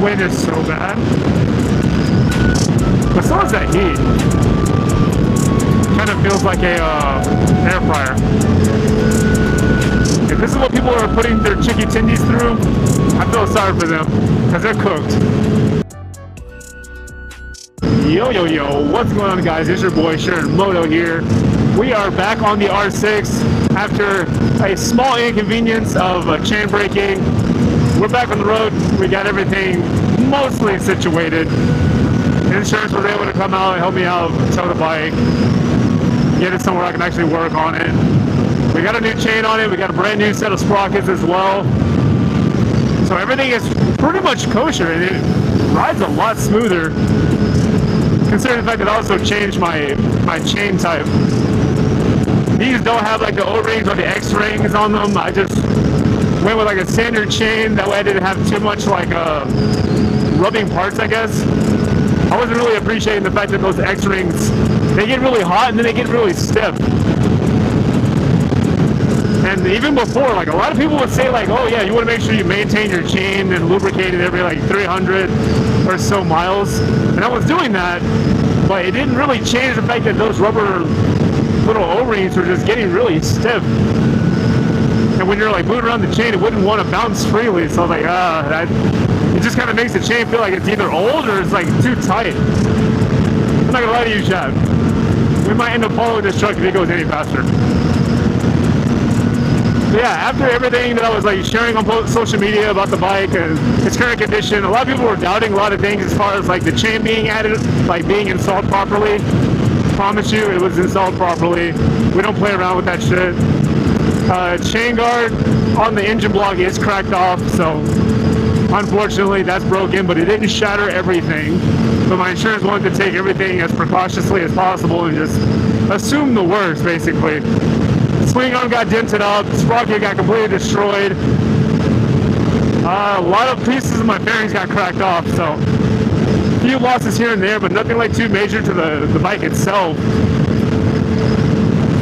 wind is so bad. But so is that heat. Kind of feels like a air fryer. If this is what people are putting their chicky tendies through, I feel sorry for them, because they're cooked. Yo, what's going on, guys? It's your boy Sharon Moto here. We are back on the R6 after a small inconvenience of chain braking. We're back on the road. We got everything mostly situated. Insurance was able to come out and help me out, tow the bike, get it somewhere I can actually work on it. We got a new chain on it. We got a brand new set of sprockets as well. So everything is pretty much kosher, and it rides a lot smoother, considering the fact that I also changed my chain type. These don't have like the O-rings or the X-rings on them. I just went with like a standard chain. That way I didn't have too much like rubbing parts, I guess. I wasn't really appreciating the fact that those X-rings, they get really hot and then they get really stiff. And even before, like a lot of people would say like, oh yeah, you want to make sure you maintain your chain and lubricate it every like 300 or so miles. And I was doing that, but it didn't really change the fact that those rubber little O-rings were just getting really stiff. And when you're like moving around the chain, it wouldn't want to bounce freely. So I was like, it just kind of makes the chain feel like it's either old or it's like too tight. I'm not gonna lie to you, Chad. We might end up following this truck if it goes any faster. But yeah, after everything that I was like sharing on social media about the bike and its current condition, a lot of people were doubting a lot of things as far as like the chain being added, like being installed properly. Promise you, it was installed properly. We don't play around with that shit. Chain guard on the engine block is cracked off, so unfortunately that's broken, but it didn't shatter everything. So my insurance wanted to take everything as precautiously as possible and just assume the worst, basically. Swing arm got dented up, sprocket got completely destroyed. A lot of pieces of my bearings got cracked off, so a few losses here and there, but nothing like too major to the bike itself.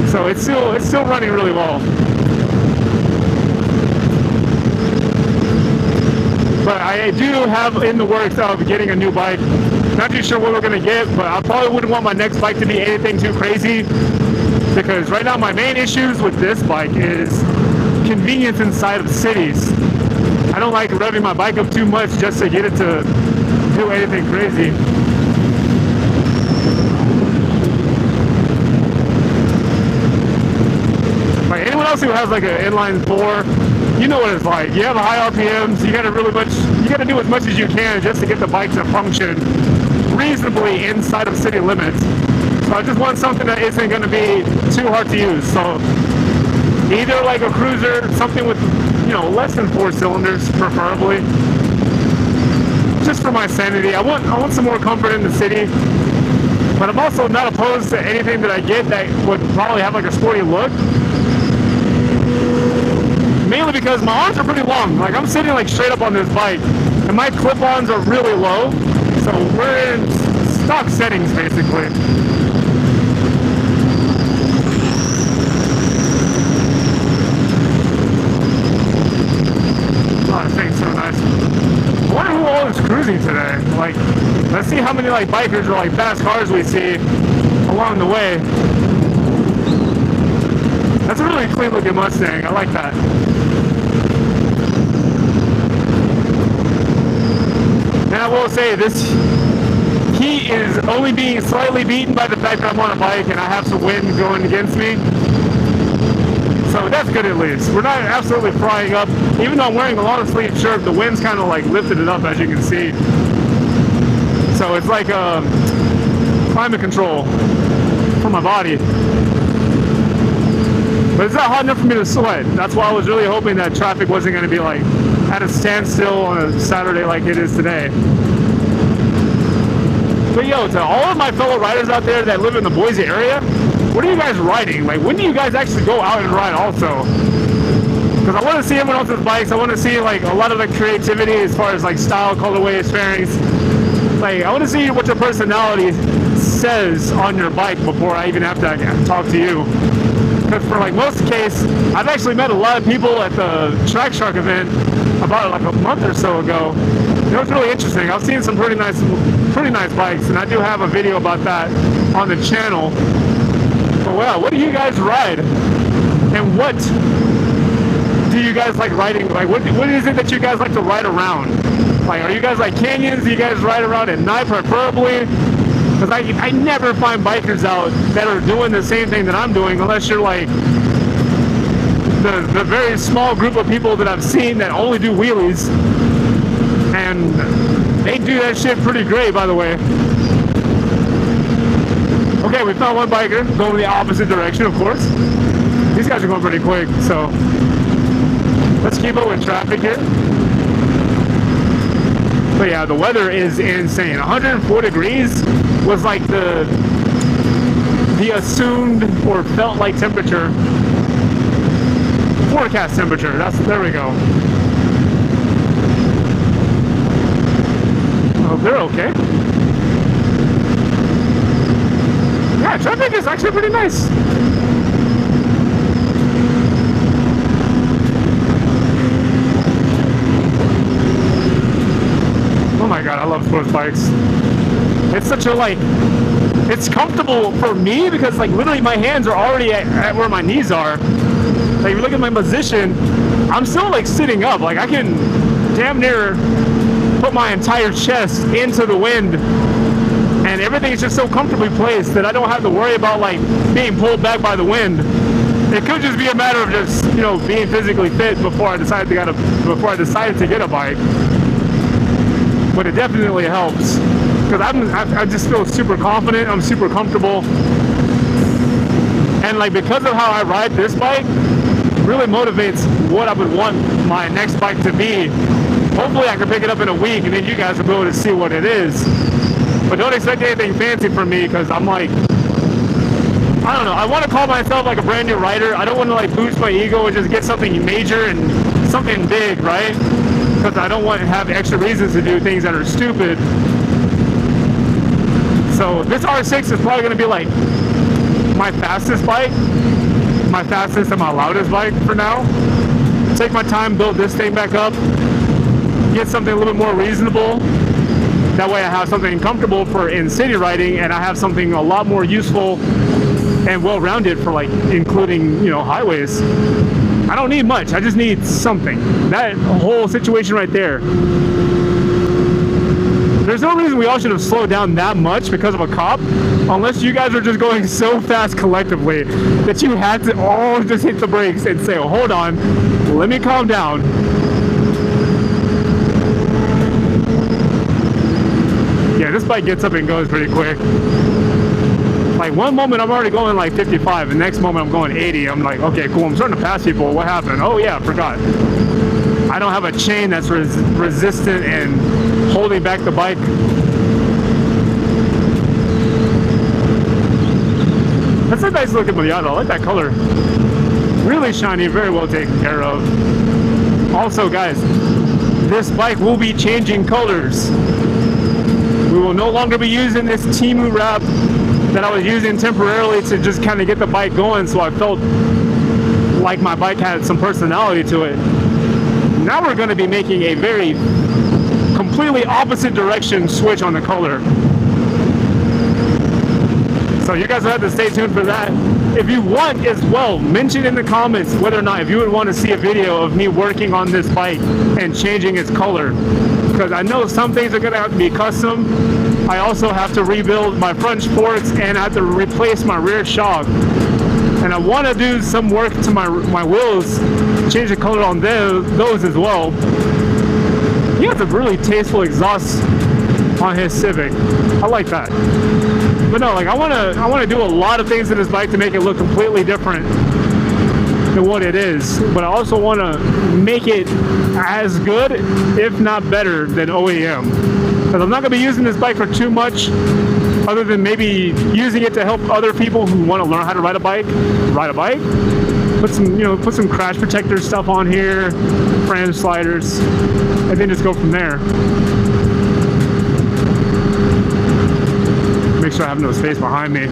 So it's still running really well. But I do have in the works of getting a new bike. Not too sure what we're gonna get, but I probably wouldn't want my next bike to be anything too crazy, because right now my main issues with this bike is convenience inside of cities. I don't like revving my bike up too much just to get it to do anything crazy. Like anyone else who has like an inline 4, you know what it's like. You have a high RPMs, you gotta do as much as you can just to get the bike to function reasonably inside of city limits. So I just want something that isn't gonna be too hard to use. So either like a cruiser, something with, you know, less than 4 cylinders preferably. Just for my sanity. I want some more comfort in the city. But I'm also not opposed to anything that I get that would probably have like a sporty look. Mainly because my arms are pretty long. Like I'm sitting like straight up on this bike and my clip-ons are really low. So we're in stock settings basically. Oh, this thing's so nice. I wonder who all is cruising today. Like, let's see how many like bikers or like fast cars we see along the way. That's a really clean looking Mustang. I like that. And I will say this heat is only being slightly beaten by the fact that I'm on a bike and I have some wind going against me. So that's good at least. We're not absolutely frying up. Even though I'm wearing a long sleeve shirt, the wind's kind of like lifted it up, as you can see. So it's like climate control for my body. But it's not hot enough for me to sweat. That's why I was really hoping that traffic wasn't going to be like at a standstill on a Saturday like it is today. But yo, to all of my fellow riders out there that live in the Boise area, what are you guys riding? Like, when do you guys actually go out and ride also? Because I want to see everyone else's bikes. I want to see like a lot of the creativity as far as like style, colorways, fairings. Like, I want to see what your personality says on your bike before I even have to talk to you. Because for like most case, I've actually met a lot of people at the Track Shark event about like a month or so ago. It was really interesting. I've seen some pretty nice bikes, and I do have a video about that on the channel. But well, what do you guys ride? And what do you guys like riding? Like, what is it that you guys like to ride around? Like, are you guys like canyons? Do you guys ride around at night preferably? Because I never find bikers out that are doing the same thing that I'm doing, unless you're like the very small group of people that I've seen that only do wheelies. And they do that shit pretty great, by the way. Okay, we found one biker going the opposite direction, of course. These guys are going pretty quick, so let's keep up with traffic here. But yeah, the weather is insane. 104 degrees was like the assumed or felt like temperature. Forecast temperature. There we go. Oh, they're okay. Yeah, traffic is actually pretty nice. Oh my god, I love sports bikes. It's such a it's comfortable for me because like literally my hands are already at where my knees are. Like if you look at my position, I'm still like sitting up. Like I can damn near put my entire chest into the wind, and everything's just so comfortably placed that I don't have to worry about like being pulled back by the wind. It could just be a matter of just, you know, being physically fit before I decided to get a bike. But it definitely helps because I just feel super confident. I'm super comfortable, and like because of how I ride this bike, really motivates what I would want my next bike to be. Hopefully I can pick it up in a week and then you guys will be able to see what it is. But don't expect anything fancy from me because I'm like, I don't know, I want to call myself like a brand new rider. I don't want to like boost my ego and just get something major and something big, right? Because I don't want to have extra reasons to do things that are stupid. So this R6 is probably going to be like my fastest bike. My fastest and my loudest bike for now. Take my time, build this thing back up, get something a little bit more reasonable. That way I have something comfortable for in city riding, and I have something a lot more useful and well-rounded for like including, you know, highways. I don't need much, I just need something. That whole situation right there. There's no reason we all should have slowed down that much because of a cop, unless you guys are just going so fast collectively that you had to all just hit the brakes and say, oh, hold on, let me calm down. Yeah, this bike gets up and goes pretty quick. Like one moment I'm already going like 55, the next moment I'm going 80. I'm like, okay, cool, I'm starting to pass people. What happened? Oh yeah, I forgot. I don't have a chain that's resistant and holding back the bike. That's a nice looking Miata. I like that color. Really shiny, very well taken care of. Also guys, this bike will be changing colors. We will no longer be using this Temu wrap that I was using temporarily to just kind of get the bike going, so I felt like my bike had some personality to it. Now we're going to be making a very completely opposite direction switch on the color. So you guys will have to stay tuned for that. If you want as well, mention in the comments whether or not if you would want to see a video of me working on this bike and changing its color. Because I know some things are going to have to be custom. I also have to rebuild my front forks and I have to replace my rear shock. And I want to do some work to my wheels, change the color on those as well. He has a really tasteful exhaust on his Civic. I like that. But no, like I want to do a lot of things to this bike to make it look completely different than what it is. But I also want to make it as good, if not better, than OEM. Because I'm not going to be using this bike for too much, other than maybe using it to help other people who want to learn how to ride a bike. Put some crash protector stuff on here, frame sliders, and then just go from there. Make sure I have no space behind me.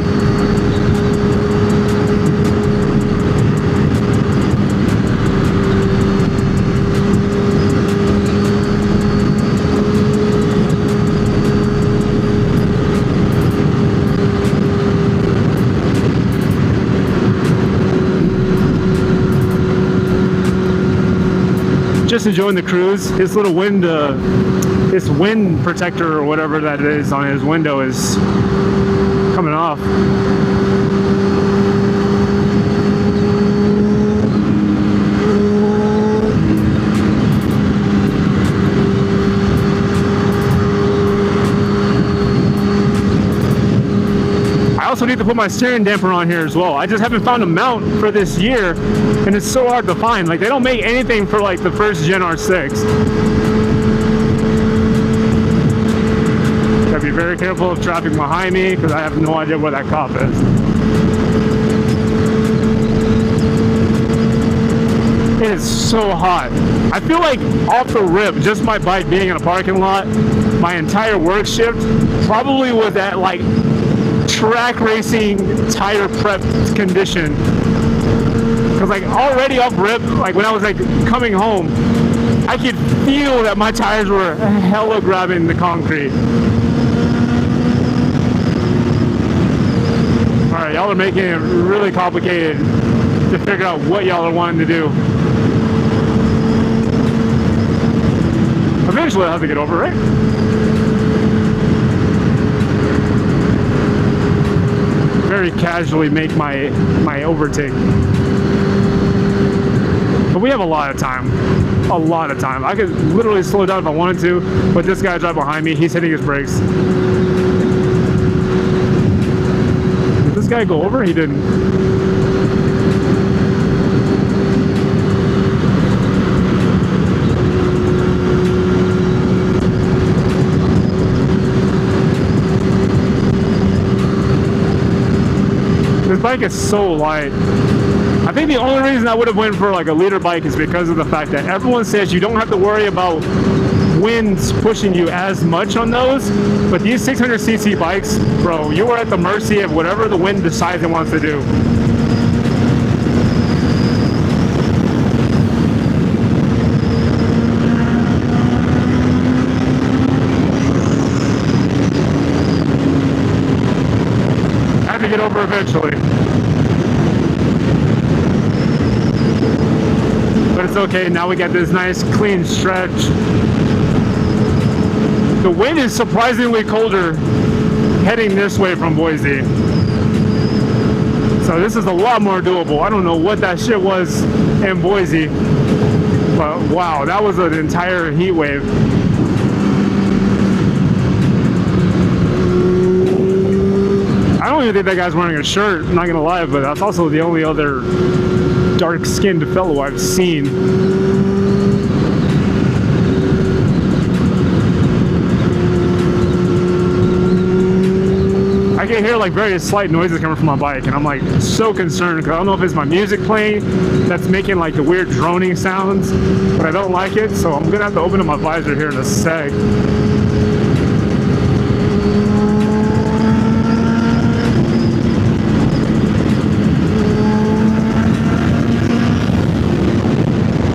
just enjoying the cruise. His little wind, this wind protector or whatever that is on his window is coming off. I also need to put my steering damper on here as well. I just haven't found a mount for this year, and it's so hard to find. Like, they don't make anything for like the first gen R6. Gotta be very careful of traffic behind me because I have no idea where that cop is. It is so hot. I feel like off the rip, just my bike being in a parking lot, my entire work shift probably was at like track racing tire prep condition. Cause like already off rip, like when I was like coming home, I could feel that my tires were hella grabbing the concrete. All right, y'all are making it really complicated to figure out what y'all are wanting to do. Eventually I'll have to get over, right? Very casually make my overtake. But we have a lot of time. A lot of time. I could literally slow down if I wanted to, but this guy's right behind me. He's hitting his brakes. Did this guy go over? He didn't. This bike is so light. I think the only reason I would have went for like a liter bike is because of the fact that everyone says you don't have to worry about winds pushing you as much on those, but these 600cc bikes, bro, you are at the mercy of whatever the wind decides it wants to do. I have to get over eventually. But it's okay, now we got this nice clean stretch. The wind is surprisingly colder heading this way from Boise. So this is a lot more doable. I don't know what that shit was in Boise, but wow, that was an entire heat wave. I don't even think that guy's wearing a shirt, I'm not gonna lie, but that's also the only other dark-skinned fellow I've seen. I can hear like very slight noises coming from my bike, and I'm like so concerned because I don't know if it's my music playing that's making like the weird droning sounds, but I don't like it, so I'm gonna have to open up my visor here in a sec.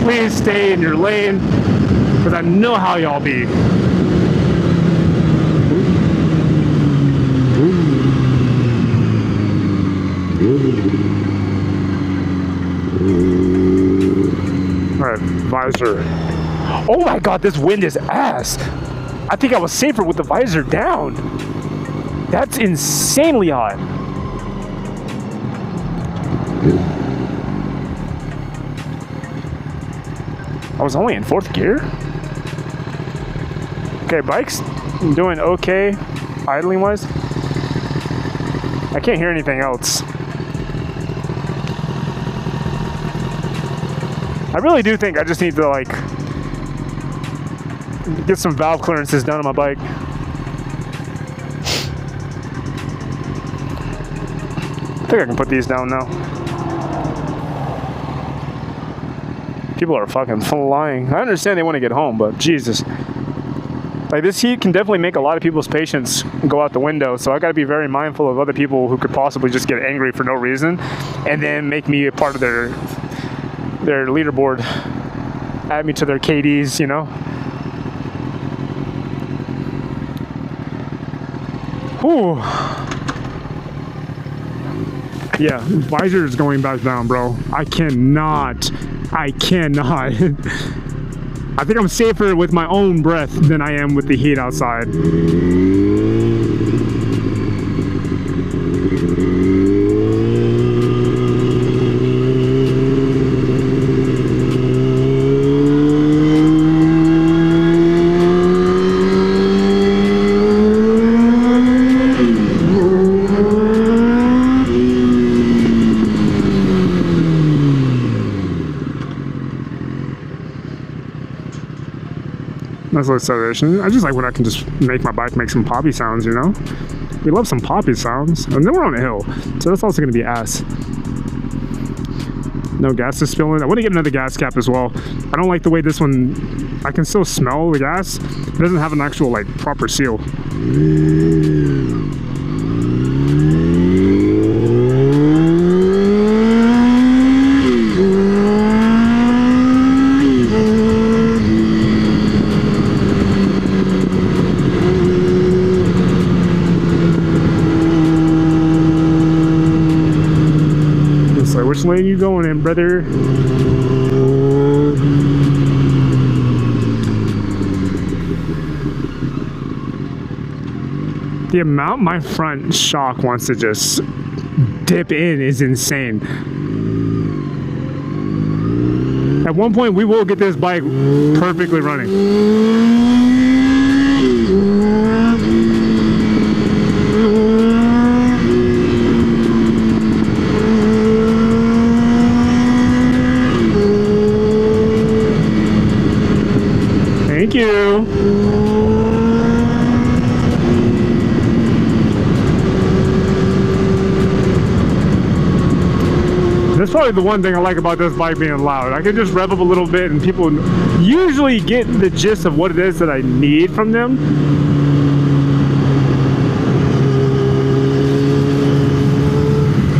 Please stay in your lane, because I know how y'all be. Alright, visor. Oh my god, this wind is ass. I think I was safer with the visor down. That's insanely hot. I was only in 4th gear. Okay, bike's doing okay idling wise. I can't hear anything else. I really do think I just need to like get some valve clearances done on my bike. I think I can put these down now. People are fucking flying. I understand they want to get home, but Jesus. Like, this heat can definitely make a lot of people's patience go out the window, so I gotta be very mindful of other people who could possibly just get angry for no reason and then make me a part of their leaderboard, add me to their KDs, you know? Whew. Yeah, visor is going back down, bro. I cannot. I think I'm safer with my own breath than I am with the heat outside. Nice little acceleration. I just like when I can just make my bike make some poppy sounds, you know? We love some poppy sounds. And then we're on a hill, so that's also gonna be ass. No gas is spilling. I want to get another gas cap as well. I don't like the way this one, I can still smell the gas. It doesn't have an actual like proper seal. Which lane you going in, brother? The amount my front shock wants to just dip in is insane. At one point, we will get this bike perfectly running. Thank you. That's probably the one thing I like about this bike being loud. I can just rev up a little bit and people usually get the gist of what it is that I need from them.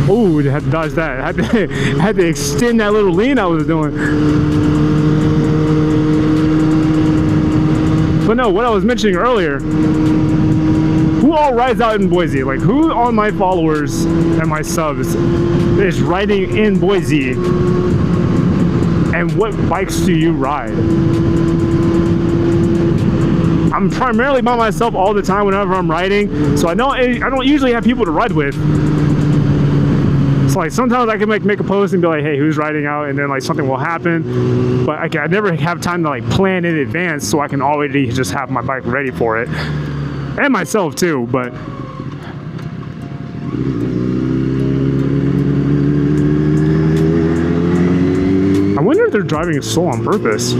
Ooh, I had to dodge that. I had to extend that little lean I was doing. But no, what I was mentioning earlier, who all rides out in Boise? Like, who on my followers and my subs is riding in Boise? And what bikes do you ride? I'm primarily by myself all the time whenever I'm riding, so I don't usually have people to ride with. So like sometimes I can make a post and be like, hey, who's riding out? And then like something will happen. But I never have time to like plan in advance, so I can already just have my bike ready for it. And myself too, but I wonder if they're driving slow on purpose.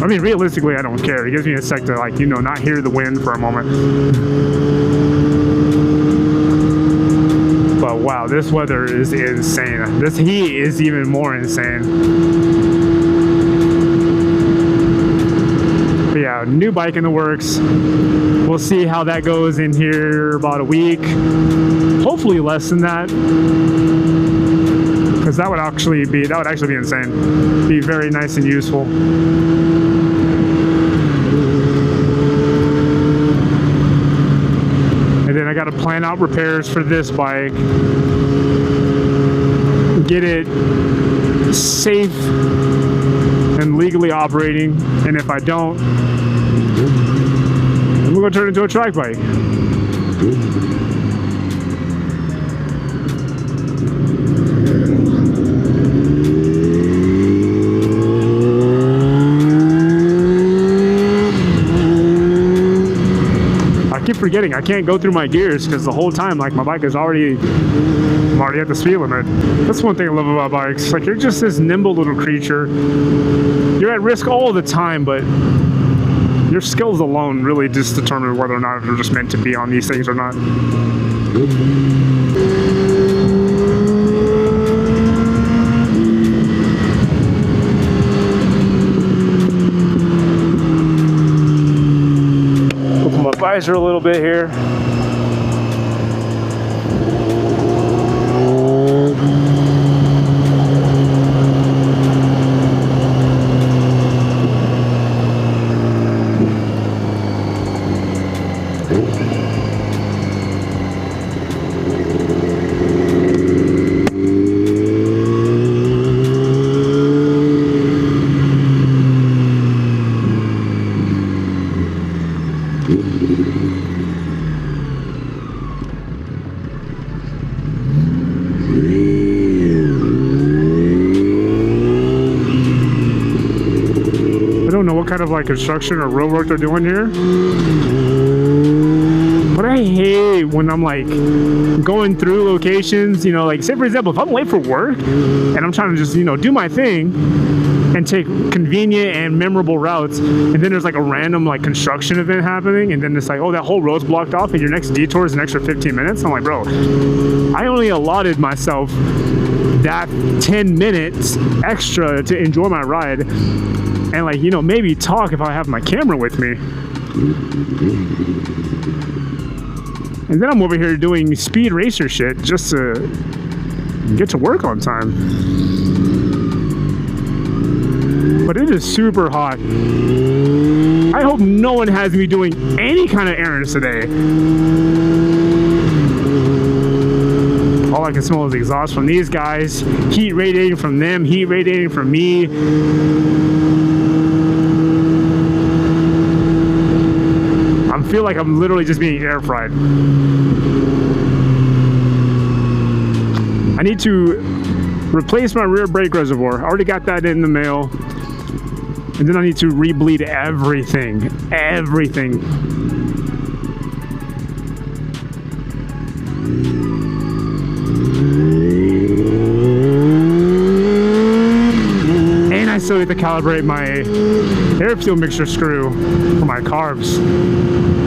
I mean, realistically, I don't care. It gives me a sec to, like, you know, not hear the wind for a moment. But wow, this weather is insane. This heat is even more insane. But yeah, new bike in the works. We'll see how that goes in here about a week. Hopefully less than that. Because that would actually be insane. Be very nice and useful. And then I got to plan out repairs for this bike, get it safe and legally operating, and if I don't, then we're going to turn it into a track bike. I keep forgetting I can't go through my gears because the whole time, like, my bike is I'm already at the speed limit. That's one thing I love about bikes. Like, you're just this nimble little creature. You're at risk all the time, but your skills alone really just determine whether or not you're just meant to be on these things or not. Open my visor a little bit here. kind of like construction or road work they're doing here. But I hate when I'm like going through locations, you know, like say for example, if I'm late for work and I'm trying to just, you know, do my thing and take convenient and memorable routes, and then there's like a random like construction event happening, and then it's like, oh, that whole road's blocked off and your next detour is an extra 15 minutes. I'm like, bro, I only allotted myself that 10 minutes extra to enjoy my ride and, like, you know, maybe talk if I have my camera with me. And then I'm over here doing speed racer shit just to get to work on time. But it is super hot. I hope no one has me doing any kind of errands today. All I can smell is exhaust from these guys, heat radiating from them, heat radiating from me. I feel like I'm literally just being air fried. I need to replace my rear brake reservoir. I already got that in the mail. And then I need to rebleed everything. And I still need to calibrate my air fuel mixture screw for my carbs.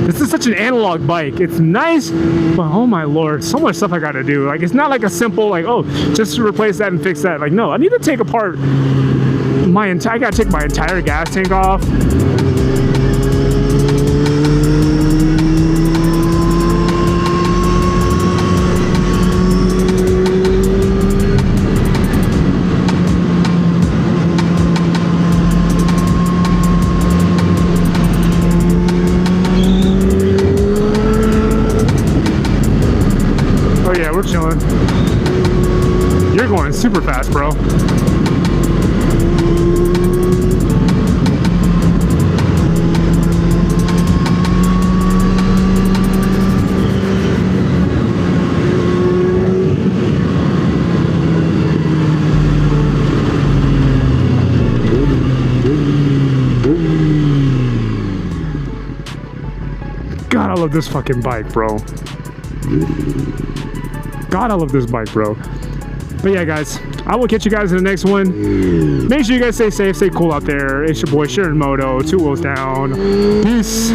This is such an analog bike. It's nice, but oh my lord, so much stuff I gotta do. Like, it's not like a simple, like, oh, just to replace that and fix that. Like, no, I need to take apart my entire, I gotta take my entire gas tank off. We're chilling. You're going super fast, bro. God, I love this fucking bike, bro. God, I love this bike, bro. But yeah, guys, I will catch you guys in the next one. Make sure you guys stay safe, stay cool out there. It's your boy, Sharon Moto, 2 wheels down. Peace.